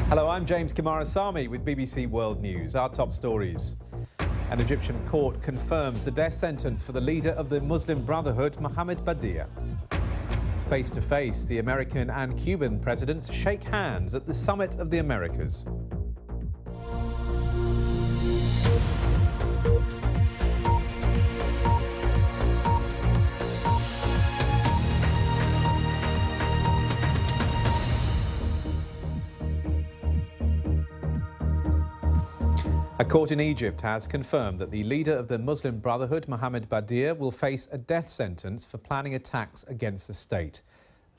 Hello, I'm James Kimarasamy with BBC World News. Our top stories. An Egyptian court confirms the death sentence for the leader of the Muslim Brotherhood, Mohammed Badia. Face to face, the American and Cuban presidents shake hands at the Summit of the Americas. A court in Egypt has confirmed that the leader of the Muslim Brotherhood, Mohammed Badia, will face a death sentence for planning attacks against the state.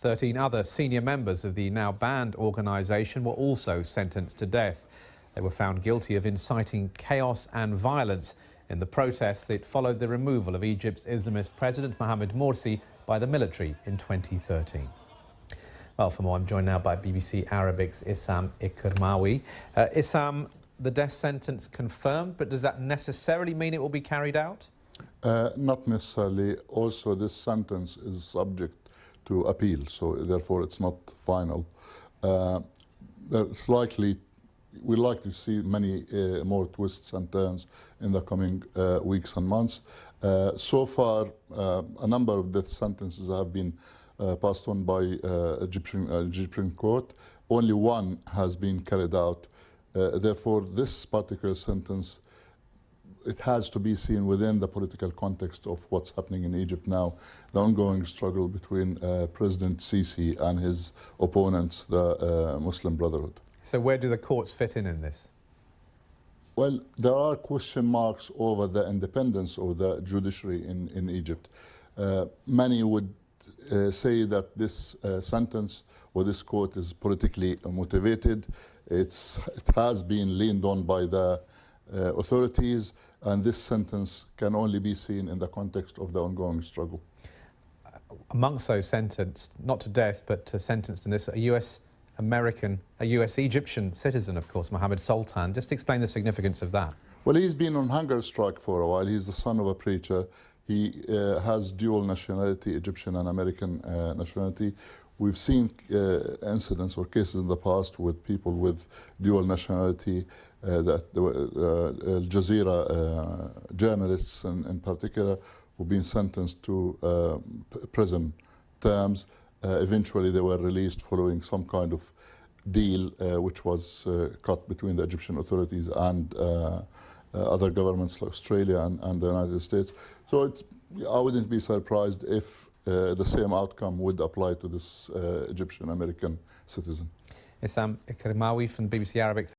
13 other senior members of the now banned organisation were also sentenced to death. They were found guilty of inciting chaos and violence in the protests that followed the removal of Egypt's Islamist President Mohamed Morsi by the military in 2013. Well, for more, I'm joined now by BBC Arabic's Issam Ikrmawi. Issam, the death sentence confirmed, but does that necessarily mean it will be carried out? Not necessarily. Also, this sentence is subject to appeal, so therefore it's not final. We're likely to see many more twists and turns in the coming weeks and months. So far, a number of death sentences have been passed on by Egyptian court. Only one has been carried out. Therefore, this particular sentence, it has to be seen within the political context of what's happening in Egypt now, the ongoing struggle between President Sisi and his opponents, the Muslim Brotherhood. So where do the courts fit in this? Well, there are question marks over the independence of the judiciary in Egypt. Many would say that this sentence or this court is politically motivated. It has been leaned on by the authorities, and this sentence can only be seen in the context of the ongoing struggle. Amongst those sentenced, not to death, but sentenced in this, a US Egyptian citizen, of course, Salah Soltan. Just explain the significance of that. Well, he's been on hunger strike for a while. He's the son of a preacher. He has dual nationality, Egyptian and American nationality. We've seen incidents or cases in the past with people with dual nationality, that Al Jazeera journalists in particular, who've been sentenced to prison terms. Eventually they were released following some kind of deal which was cut between the Egyptian authorities and other governments like Australia and the United States. So I wouldn't be surprised if the same outcome would apply to this Egyptian-American citizen. Issam Ikrmawi from BBC Arabic.